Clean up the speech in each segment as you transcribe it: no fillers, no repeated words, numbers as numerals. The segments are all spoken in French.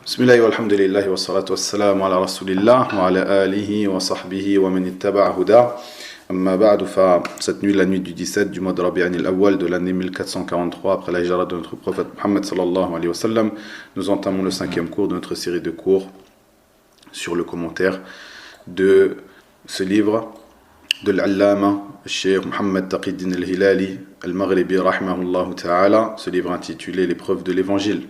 Bismillah wa alhamdulillah wa salatu wa salam ala rasulillah wa ala alihi wa sahbihi wa man ittaba'a huda. Amma ba'du, cette nuit, la nuit du 17 du mois de Rabi'an al-Awwal de l'année 1443 après la hijra de notre prophète Muhammad sallallahu alayhi wa sallam, nous entamons le 5e cours de notre série de cours sur le commentaire de ce livre de l'allama Cheikh Mohammed Taqiyuddin al-Hilali al-Maghribi rahimahullah ta'ala, ce livre intitulé L'épreuve de l'évangile.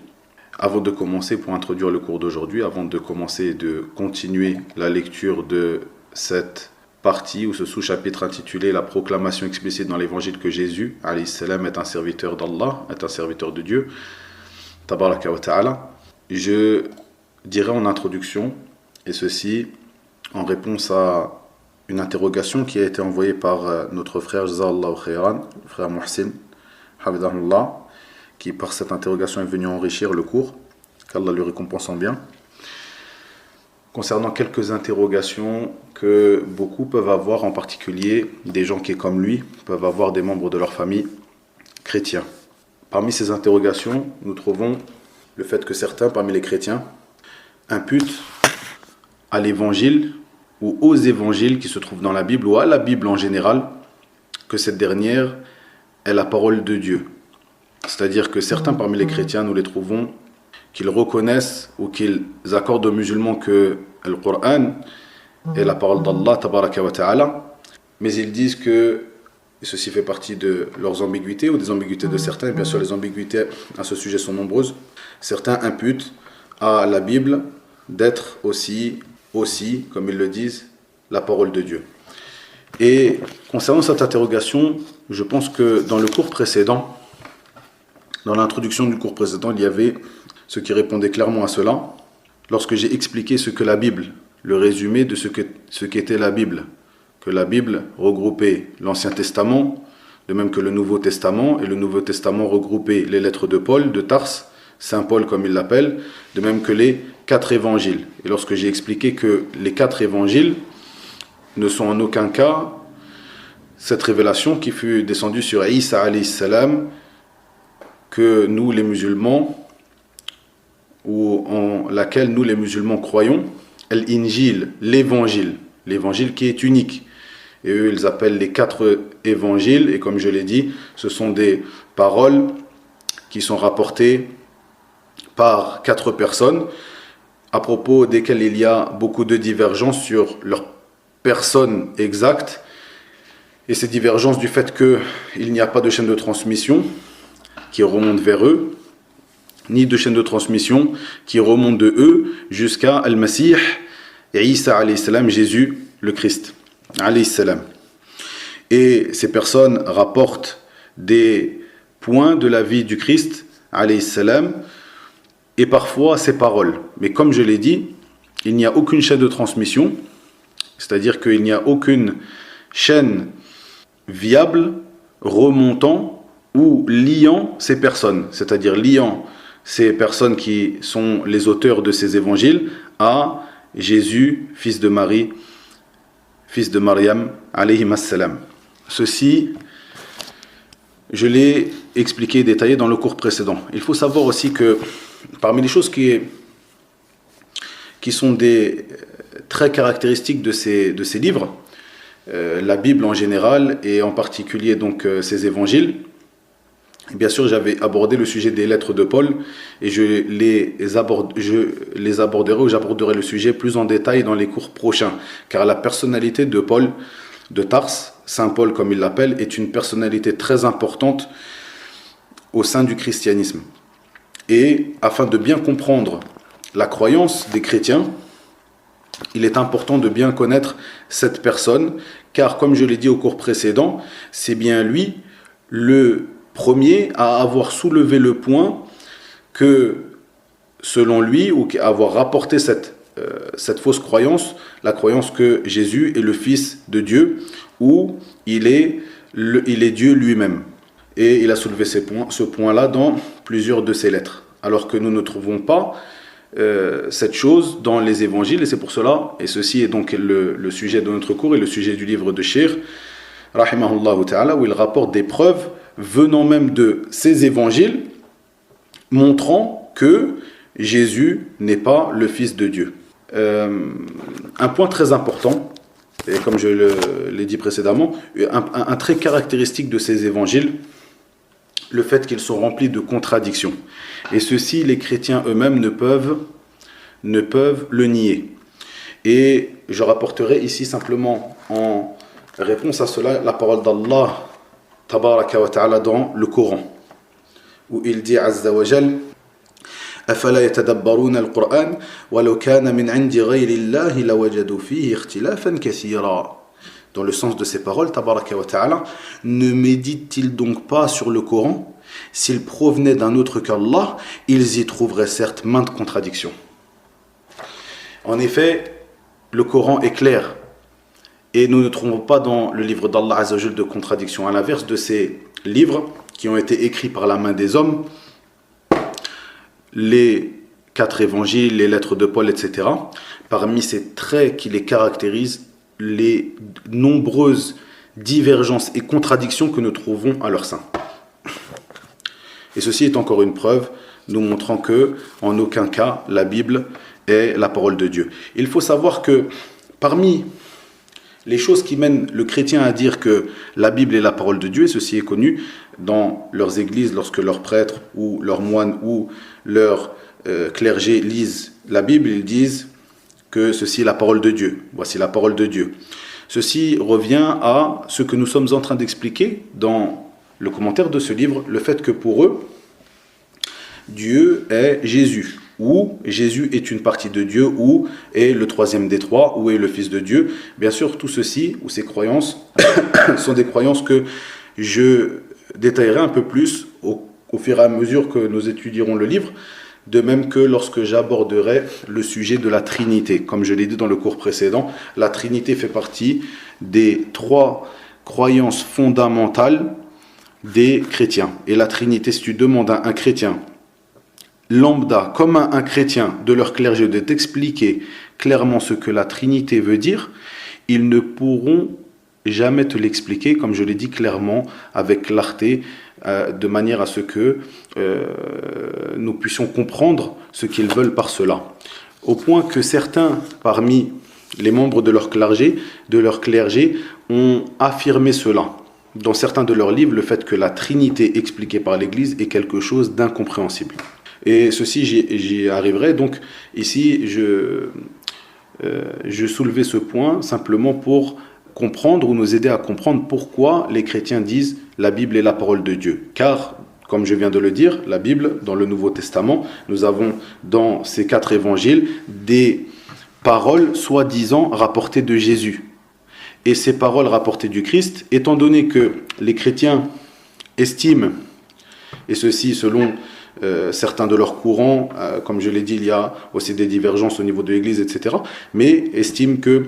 Avant de commencer, pour introduire le cours d'aujourd'hui, avant de commencer et de continuer la lecture de cette partie ou ce sous-chapitre intitulé La proclamation explicite dans l'évangile que Jésus, alayhi salam, est un serviteur d'Allah, est un serviteur de Dieu, tabaraka wa ta'ala, je dirais en introduction, et ceci en réponse à une interrogation qui a été envoyée par notre frère Jazallahu khairan, le frère Muhsin, hafidahullah, qui par cette interrogation est venu enrichir le cours, qu'Allah lui récompense en bien, concernant quelques interrogations que beaucoup peuvent avoir, en particulier des gens qui, comme lui, peuvent avoir des membres de leur famille chrétiens. Parmi ces interrogations, nous trouvons le fait que certains, parmi les chrétiens, imputent à l'évangile ou aux évangiles qui se trouvent dans la Bible ou à la Bible en général, que cette dernière est la parole de Dieu. C'est-à-dire que certains parmi les chrétiens, nous les trouvons, qu'ils reconnaissent ou qu'ils accordent aux musulmans que le Coran est la parole d'Allah, tabaraka wa ta'ala, mais ils disent que, et ceci fait partie de leurs ambiguïtés ou des ambiguïtés de certains, et bien sûr les ambiguïtés à ce sujet sont nombreuses, certains imputent à la Bible d'être aussi, comme ils le disent, la parole de Dieu. Et concernant cette interrogation, je pense que dans le cours précédent, dans l'introduction du cours précédent, il y avait ce qui répondait clairement à cela. Lorsque j'ai expliqué ce que la Bible, le résumé de ce qu'était la Bible, que la Bible regroupait l'Ancien Testament, de même que le Nouveau Testament, et le Nouveau Testament regroupait les lettres de Paul, de Tarse, Saint Paul comme il l'appelle, de même que les 4 évangiles. Et lorsque j'ai expliqué que les 4 évangiles ne sont en aucun cas cette révélation qui fut descendue sur Isa alayhi salam, que nous les musulmans, ou en laquelle nous les musulmans croyons, l'Injil, l'évangile qui est unique. Et eux, ils appellent les 4 évangiles, et comme je l'ai dit, ce sont des paroles qui sont rapportées par 4 personnes, à propos desquelles il y a beaucoup de divergences sur leur personne exacte, et ces divergences du fait qu'il n'y a pas de chaîne de transmission qui remonte vers eux, ni de chaîne de transmission qui remonte de eux jusqu'à Al-Masih et Isa alayhi salam, Jésus le Christ alayhi salam. Et ces personnes rapportent des points de la vie du Christ alayhi salam et parfois ses paroles. Mais comme je l'ai dit, il n'y a aucune chaîne de transmission, c'est-à-dire qu'il n'y a aucune chaîne viable remontant ou liant ces personnes, c'est-à-dire liant ces personnes qui sont les auteurs de ces évangiles à Jésus, fils de Marie, fils de Mariam, alayhi salam. Ceci, je l'ai expliqué et détaillé dans le cours précédent. Il faut savoir aussi que parmi les choses qui sont des traits caractéristiques de ces livres, la Bible en général et en particulier donc ces évangiles, bien sûr, j'avais abordé le sujet des lettres de Paul et je les aborderai ou j'aborderai le sujet plus en détail dans les cours prochains. Car la personnalité de Paul de Tarse, Saint Paul comme il l'appelle, est une personnalité très importante au sein du christianisme. Et afin de bien comprendre la croyance des chrétiens, il est important de bien connaître cette personne, car comme je l'ai dit au cours précédent, c'est bien lui le premier à avoir soulevé le point que, selon lui, ou à avoir rapporté cette fausse croyance, la croyance que Jésus est le Fils de Dieu, ou il est Dieu lui-même. Et il a soulevé ce point-là dans plusieurs de ses lettres, alors que nous ne trouvons pas cette chose dans les évangiles, et c'est pour cela, et ceci est donc le sujet de notre cours et le sujet du livre de Cheikh, rahimahullah ta'ala, où il rapporte des preuves venant même de ces évangiles, montrant que Jésus n'est pas le Fils de Dieu. Un point très important, et comme je l'ai dit précédemment, un trait caractéristique de ces évangiles, le fait qu'ils sont remplis de contradictions. Et ceci, les chrétiens eux-mêmes ne peuvent le nier. Et je rapporterai ici simplement en réponse à cela la parole d'Allah tabaraka wa ta'ala dans le Coran, où il dit azza wa jal أفلا يتدبرون القرآن ولو كان من عند غير الله لوجدوا فيه اختلافا كثيرا. Dans le sens de ces paroles, tabaraka wa ta'ala, ne méditent-ils donc pas sur le Coran? S'ils provenaient d'un autre qu'Allah, ils y trouveraient certes maintes contradictions. En effet, le Coran est clair et nous ne trouvons pas dans le livre d'Allah Azza wa Jal de contradictions. À l'inverse de ces livres qui ont été écrits par la main des hommes, les 4 évangiles, les lettres de Paul, etc. Parmi ces traits qui les caractérisent, les nombreuses divergences et contradictions que nous trouvons à leur sein. Et ceci est encore une preuve nous montrant que, en aucun cas, la Bible est la parole de Dieu. Il faut savoir que parmi les choses qui mènent le chrétien à dire que la Bible est la parole de Dieu, et ceci est connu dans leurs églises, lorsque leurs prêtres ou leurs moines ou leurs clergés lisent la Bible, ils disent que ceci est la parole de Dieu. Voici la parole de Dieu. Ceci revient à ce que nous sommes en train d'expliquer dans le commentaire de ce livre, le fait que pour eux, Dieu est Jésus, ou Jésus est une partie de Dieu, ou est le troisième des trois, ou est le Fils de Dieu. Bien sûr, tout ceci, ou ces croyances, sont des croyances que je détaillerai un peu plus au fur et à mesure que nous étudierons le livre, de même que lorsque j'aborderai le sujet de la Trinité. Comme je l'ai dit dans le cours précédent, la Trinité fait partie des 3 croyances fondamentales des chrétiens. Et la Trinité, si tu demandes à un chrétien lambda, comme un chrétien de leur clergé, de t'expliquer clairement ce que la Trinité veut dire, ils ne pourront jamais te l'expliquer, comme je l'ai dit clairement, avec clarté, de manière à ce que nous puissions comprendre ce qu'ils veulent par cela. Au point que certains, parmi les membres de leur clergé, ont affirmé cela. Dans certains de leurs livres, le fait que la Trinité expliquée par l'Église est quelque chose d'incompréhensible. Et ceci, j'y arriverai. Donc ici, je soulevais ce point simplement pour comprendre ou nous aider à comprendre pourquoi les chrétiens disent la Bible est la parole de Dieu. Car, comme je viens de le dire, la Bible, dans le Nouveau Testament, nous avons dans ces 4 évangiles des paroles soi-disant rapportées de Jésus. Et ces paroles rapportées du Christ, étant donné que les chrétiens estiment, et ceci selon certains de leurs courants, comme je l'ai dit, il y a aussi des divergences au niveau de l'Église, etc., mais estiment que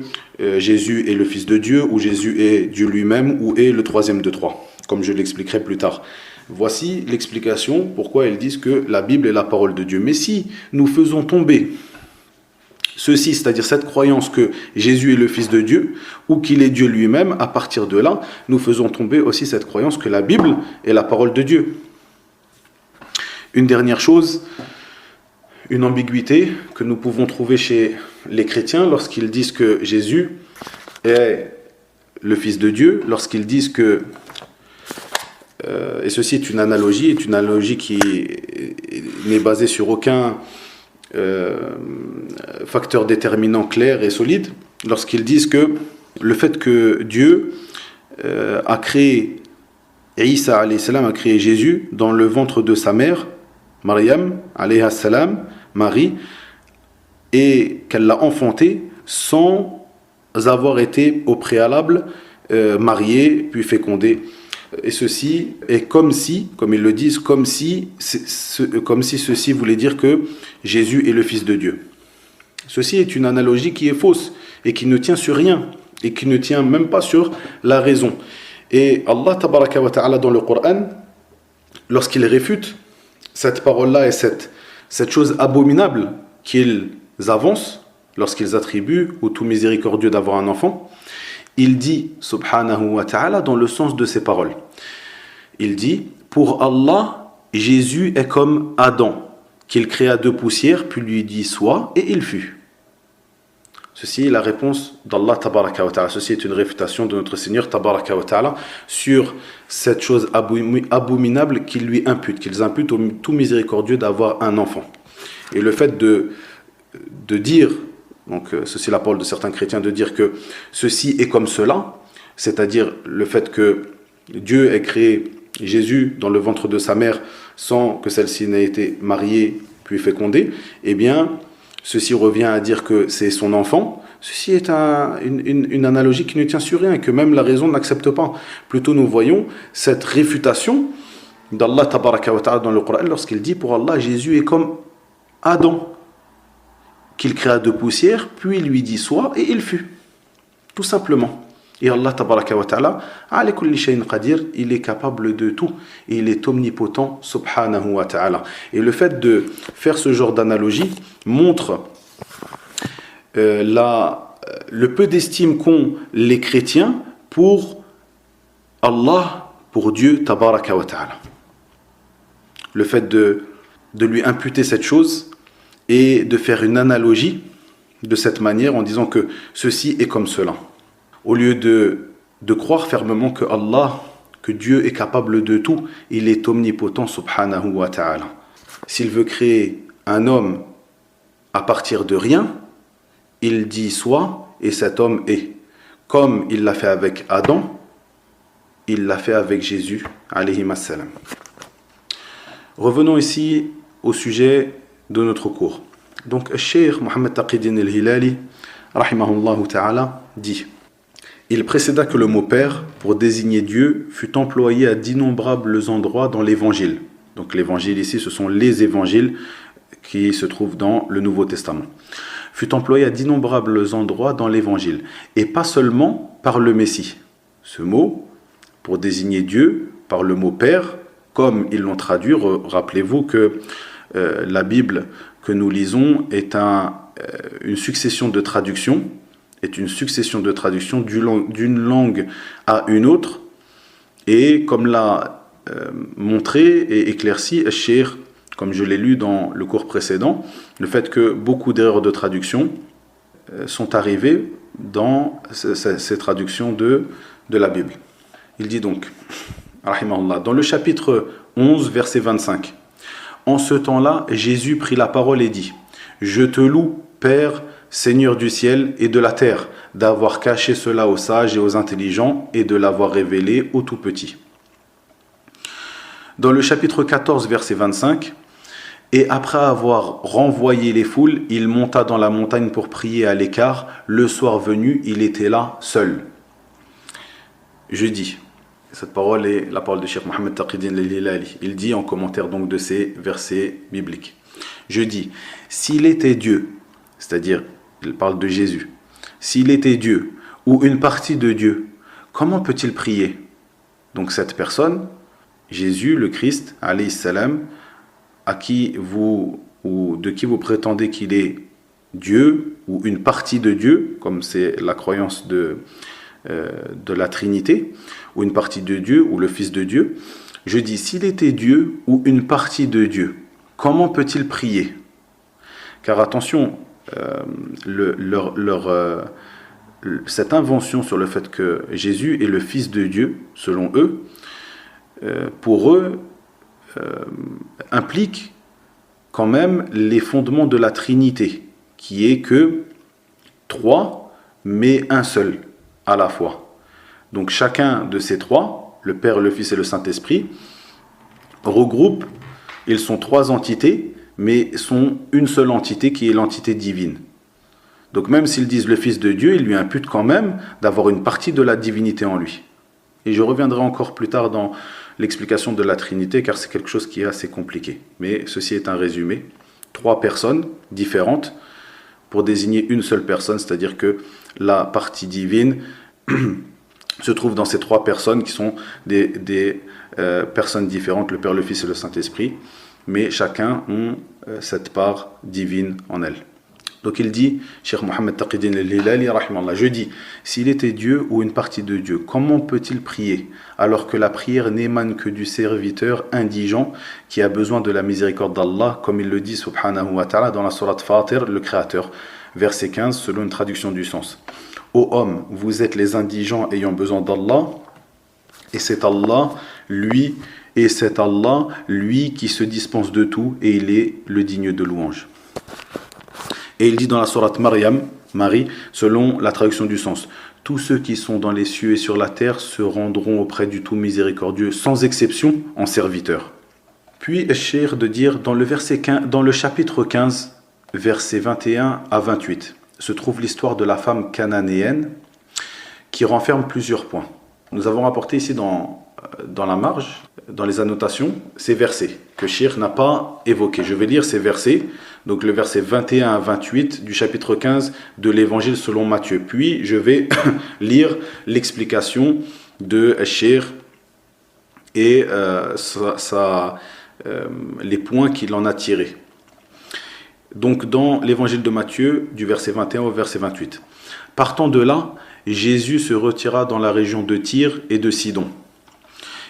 Jésus est le Fils de Dieu, ou Jésus est Dieu lui-même, ou est le troisième de 3, comme je l'expliquerai plus tard. Voici l'explication pourquoi ils disent que la Bible est la parole de Dieu. Mais si nous faisons tomber ceci, c'est-à-dire cette croyance que Jésus est le Fils de Dieu, ou qu'il est Dieu lui-même, à partir de là, nous faisons tomber aussi cette croyance que la Bible est la parole de Dieu. Une dernière chose, une ambiguïté que nous pouvons trouver chez les chrétiens lorsqu'ils disent que Jésus est le Fils de Dieu, lorsqu'ils disent que, et ceci est une analogie qui n'est basée sur aucun facteur déterminant clair et solide, lorsqu'ils disent que le fait que Dieu a créé Isa alayhi salam, a créé Jésus dans le ventre de sa mère Maryam alayhi salam, Marie, et qu'elle l'a enfanté sans avoir été au préalable mariée puis fécondée. Et ceci est comme si, comme ils le disent, comme si ceci voulait dire que Jésus est le Fils de Dieu. Ceci est une analogie qui est fausse et qui ne tient sur rien et qui ne tient même pas sur la raison. Et Allah tabaraka wa ta'ala dans le Coran, lorsqu'il réfute cette parole-là et cette chose abominable qu'ils avancent lorsqu'ils attribuent au tout miséricordieux d'avoir un enfant, il dit, subhanahu wa ta'ala, dans le sens de ces paroles. Il dit, pour Allah, Jésus est comme Adam. qu'il créa de poussière, puis lui dit sois, et il fut. Ceci est la réponse d'Allah tabaraka wa ta'ala. Ceci est une réfutation de notre Seigneur tabaraka wa ta'ala sur cette chose abominable qu'ils lui imputent, qu'ils imputent au tout miséricordieux d'avoir un enfant. Et le fait de dire, donc ceci est la parole de certains chrétiens, de dire que ceci est comme cela, c'est-à-dire le fait que Dieu ait créé Jésus dans le ventre de sa mère sans que celle-ci n'ait été mariée puis fécondée, eh bien, ceci revient à dire que c'est son enfant. Ceci est une analogie qui ne tient sur rien et que même la raison n'accepte pas. Plutôt, nous voyons cette réfutation d'Allah tabaraka wa ta'ala dans le Coran lorsqu'il dit pour Allah, Jésus est comme Adam, qu'il créa de poussière, puis il lui dit sois, et il fut. Tout simplement. Et Allah tabaraka wa ta'ala, ala kulli shay'in qadir, il est capable de tout. Et il est omnipotent, subhanahu wa ta'ala. Et le fait de faire ce genre d'analogie montre le peu d'estime qu'ont les chrétiens pour Allah, pour Dieu tabaraka wa ta'ala. Le fait de lui imputer cette chose et de faire une analogie de cette manière en disant que ceci est comme cela. Au lieu de croire fermement que Allah, que Dieu est capable de tout, il est omnipotent subhanahu wa ta'ala. S'il veut créer un homme à partir de rien, il dit soit et cet homme est. Comme il l'a fait avec Adam, il l'a fait avec Jésus, alayhi salam. Revenons ici au sujet de notre cours. Donc, Cheikh Mohammed Taqi-Din al-Hilali, rahimahullah ta'ala, dit: il précéda que le mot Père, pour désigner Dieu, fut employé à d'innombrables endroits dans l'Évangile. Donc l'Évangile ici, ce sont les évangiles qui se trouvent dans le Nouveau Testament. Fut employé à d'innombrables endroits dans l'Évangile, et pas seulement par le Messie. Ce mot, pour désigner Dieu, par le mot Père, comme ils l'ont traduit, rappelez-vous que la Bible que nous lisons est une succession de traductions, d'une langue à une autre, et comme l'a montré et éclairci Cheikh, comme je l'ai lu dans le cours précédent, le fait que beaucoup d'erreurs de traduction sont arrivées dans ces traductions de la Bible. Il dit donc, rahimahullah, dans le chapitre 11, verset 25, en ce temps-là, Jésus prit la parole et dit: je te loue, Père, Seigneur du ciel et de la terre, d'avoir caché cela aux sages et aux intelligents et de l'avoir révélé aux tout petits. Dans le chapitre 14, verset 25, et après avoir renvoyé les foules, il monta dans la montagne pour prier à l'écart. Le soir venu, il était là, seul. Je dis, cette parole est la parole de Cheikh Mohammed Taqi-Din al-Hilali. Il dit en commentaire donc de ces versets bibliques. Je dis, s'il était Dieu, c'est-à-dire, il parle de Jésus. S'il était Dieu ou une partie de Dieu, comment peut-il prier? Donc cette personne, Jésus, le Christ, alayhi salam, de qui vous prétendez qu'il est Dieu ou une partie de Dieu, comme c'est la croyance de la Trinité, ou une partie de Dieu ou le Fils de Dieu, je dis, s'il était Dieu ou une partie de Dieu, comment peut-il prier? Car attention, cette invention sur le fait que Jésus est le Fils de Dieu, selon eux, pour eux, implique quand même les fondements de la Trinité, qui est que trois, mais un seul à la fois. Donc chacun de ces trois, le Père, le Fils et le Saint-Esprit, regroupe, ils sont trois entités, mais sont une seule entité qui est l'entité divine. Donc même s'ils disent le Fils de Dieu, ils lui imputent quand même d'avoir une partie de la divinité en lui. Et je reviendrai encore plus tard dans l'explication de la Trinité, car c'est quelque chose qui est assez compliqué. Mais ceci est un résumé. Trois personnes différentes pour désigner une seule personne, c'est-à-dire que la partie divine se trouve dans ces trois personnes qui sont des personnes différentes, le Père, le Fils et le Saint-Esprit, mais chacun ont cette part divine en elle. Donc il dit, Cheikh Mohammed Taqiyuddin al-Hilali, rahimallah, je dis, s'il était Dieu ou une partie de Dieu, comment peut-il prier alors que la prière n'émane que du serviteur indigent qui a besoin de la miséricorde d'Allah, comme il le dit subhanahu wa ta'ala dans la sourate Fatir, le Créateur, verset 15, selon une traduction du sens. Ô hommes, vous êtes les indigents ayant besoin d'Allah, et c'est Allah, lui qui se dispense de tout, et il est le digne de louange. Et il dit dans la sourate Maryam, Marie, selon la traduction du sens, tous ceux qui sont dans les cieux et sur la terre se rendront auprès du tout miséricordieux, sans exception, en serviteurs. Puis, Cheikh de dire, dans le chapitre 15, versets 21 à 28, se trouve l'histoire de la femme cananéenne qui renferme plusieurs points. Nous avons rapporté ici dans la marge, dans les annotations, ces versets que Cheikh n'a pas évoqués. Je vais lire ces versets, donc le verset 21 à 28 du chapitre 15 de l'évangile selon Matthieu. Puis je vais lire l'explication de Cheikh et les points qu'il en a tirés. Donc dans l'évangile de Matthieu, du verset 21 au verset 28. Partant de là, Jésus se retira dans la région de Tyr et de Sidon.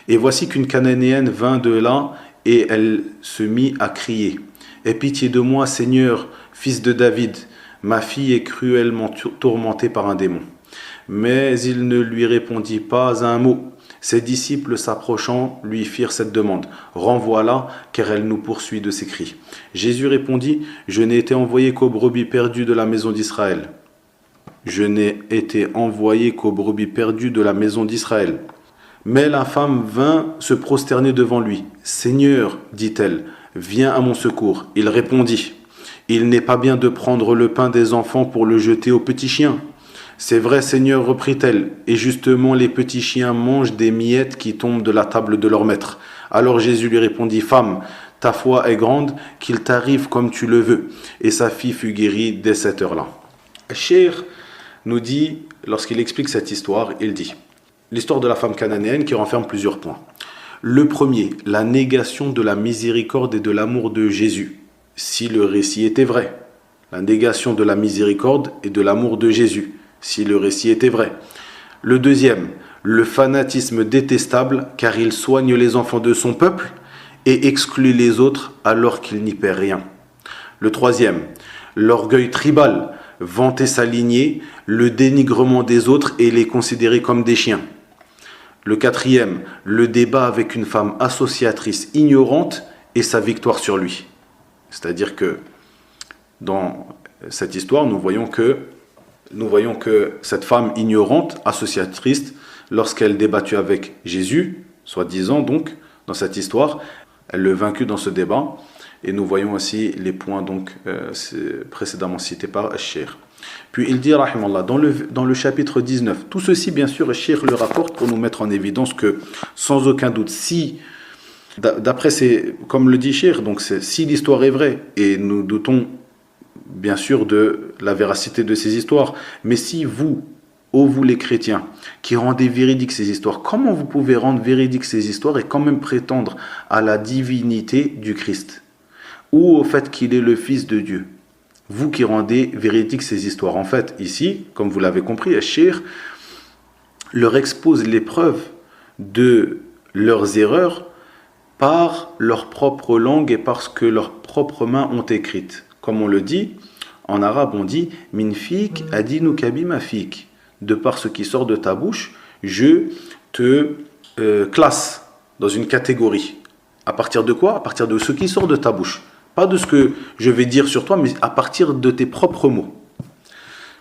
Et voici qu'une Cananéenne vint de là, et elle se mit à crier. « Aie pitié de moi, Seigneur, fils de David, ma fille est cruellement tourmentée par un démon. » Mais il ne lui répondit pas un mot. Ses disciples s'approchant lui firent cette demande. « Renvoie-la, car elle nous poursuit de ses cris. » Jésus répondit, « Je n'ai été envoyé qu'aux brebis perdues de la maison d'Israël. Je n'ai été envoyé qu'aux brebis perdues de la maison d'Israël. » Mais la femme vint se prosterner devant lui. « Seigneur, dit-elle, viens à mon secours. » Il répondit, « Il n'est pas bien de prendre le pain des enfants pour le jeter aux petits chiens. » « C'est vrai, Seigneur, reprit-elle, et justement les petits chiens mangent des miettes qui tombent de la table de leur maître. » Alors Jésus lui répondit, « Femme, ta foi est grande, qu'il t'arrive comme tu le veux. » Et sa fille fut guérie dès cette heure-là. Cheikh nous dit, lorsqu'il explique cette histoire, il dit, l'histoire de la femme cananéenne qui renferme plusieurs points. Le premier, la négation de la miséricorde et de l'amour de Jésus, si le récit était vrai. La négation de la miséricorde et de l'amour de Jésus, si le récit était vrai. Le deuxième, le fanatisme détestable, car il soigne les enfants de son peuple et exclut les autres alors qu'il n'y perd rien. Le troisième, l'orgueil tribal, vanter sa lignée, le dénigrement des autres et les considérer comme des chiens. Le quatrième, le débat avec une femme associatrice ignorante et sa victoire sur lui. C'est-à-dire que dans cette histoire, nous voyons que cette femme ignorante, associatrice, lorsqu'elle débattit avec Jésus, soi-disant donc, dans cette histoire, elle le vaincut dans ce débat. Et nous voyons aussi les points donc précédemment cités par Cheikh. Puis il dit, rahimallah, dans le chapitre 19, tout ceci bien sûr Cheikh le rapporte pour nous mettre en évidence que sans aucun doute, si, d'après comme le dit Cheikh, donc si l'histoire est vraie, et nous doutons bien sûr de la véracité de ces histoires, mais si vous les chrétiens, qui rendez véridiques ces histoires, comment vous pouvez rendre véridiques ces histoires et quand même prétendre à la divinité du Christ ou au fait qu'il est le Fils de Dieu? Vous qui rendez véridiques ces histoires. En fait, ici, comme vous l'avez compris, Cheikh leur expose les preuves de leurs erreurs par leur propre langue et parce que leurs propres mains ont écrites. Comme on le dit, en arabe on dit « Min fik adinu kabi ma fik » de par ce qui sort de ta bouche, je te classe dans une catégorie. À partir de quoi? À partir de ce qui sort de ta bouche. Pas de ce que je vais dire sur toi, mais à partir de tes propres mots.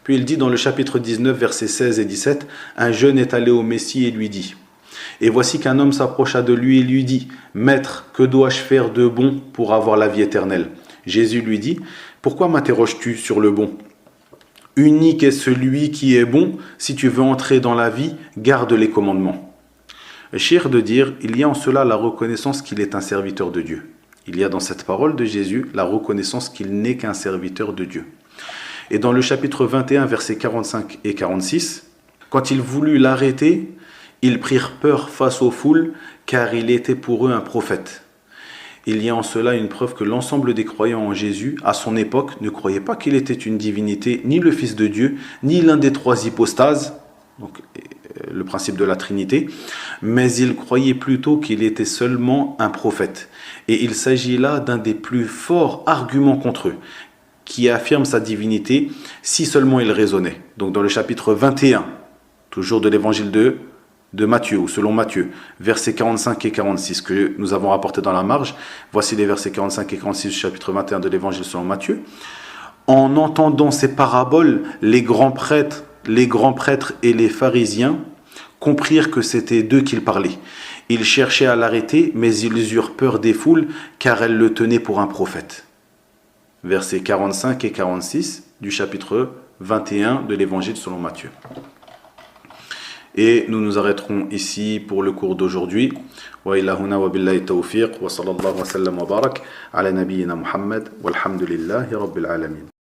Puis il dit dans le chapitre 19, versets 16 et 17, « Un jeune est allé au Messie et lui dit, et voici qu'un homme s'approcha de lui et lui dit, « Maître, que dois-je faire de bon pour avoir la vie éternelle ?» Jésus lui dit, « Pourquoi m'interroges-tu sur le bon? Unique est celui qui est bon, si tu veux entrer dans la vie, garde les commandements. » Cheikh de dire, il y a en cela la reconnaissance qu'il est un serviteur de Dieu. Il y a dans cette parole de Jésus la reconnaissance qu'il n'est qu'un serviteur de Dieu. Et dans le chapitre 21, versets 45 et 46, quand il voulut l'arrêter, ils prirent peur face aux foules, car il était pour eux un prophète. il y a en cela une preuve que l'ensemble des croyants en Jésus, à son époque, ne croyaient pas qu'il était une divinité, ni le Fils de Dieu, ni l'un des trois hypostases, donc le principe de la Trinité, mais ils croyaient plutôt qu'il était seulement un prophète. Et il s'agit là d'un des plus forts arguments contre eux, qui affirme sa divinité si seulement il raisonnait. Donc dans le chapitre 21, toujours de l'évangile de Matthieu, ou selon Matthieu, versets 45 et 46, que nous avons rapporté dans la marge. Voici les versets 45 et 46 du chapitre 21 de l'évangile selon Matthieu. En entendant ces paraboles, les grands prêtres et les pharisiens comprirent que c'était d'eux qu'il parlait. Ils cherchaient à l'arrêter, mais ils eurent peur des foules, car elles le tenaient pour un prophète. Versets 45 et 46 du chapitre 21 de l'évangile selon Matthieu. Et nous nous arrêterons ici pour le cours d'aujourd'hui. Wa ilahuna wa billahi tawfiq wa sallallahu wa sallam wa barak ala nabiyyina Muhammad walhamdulillahi rabbil alamin.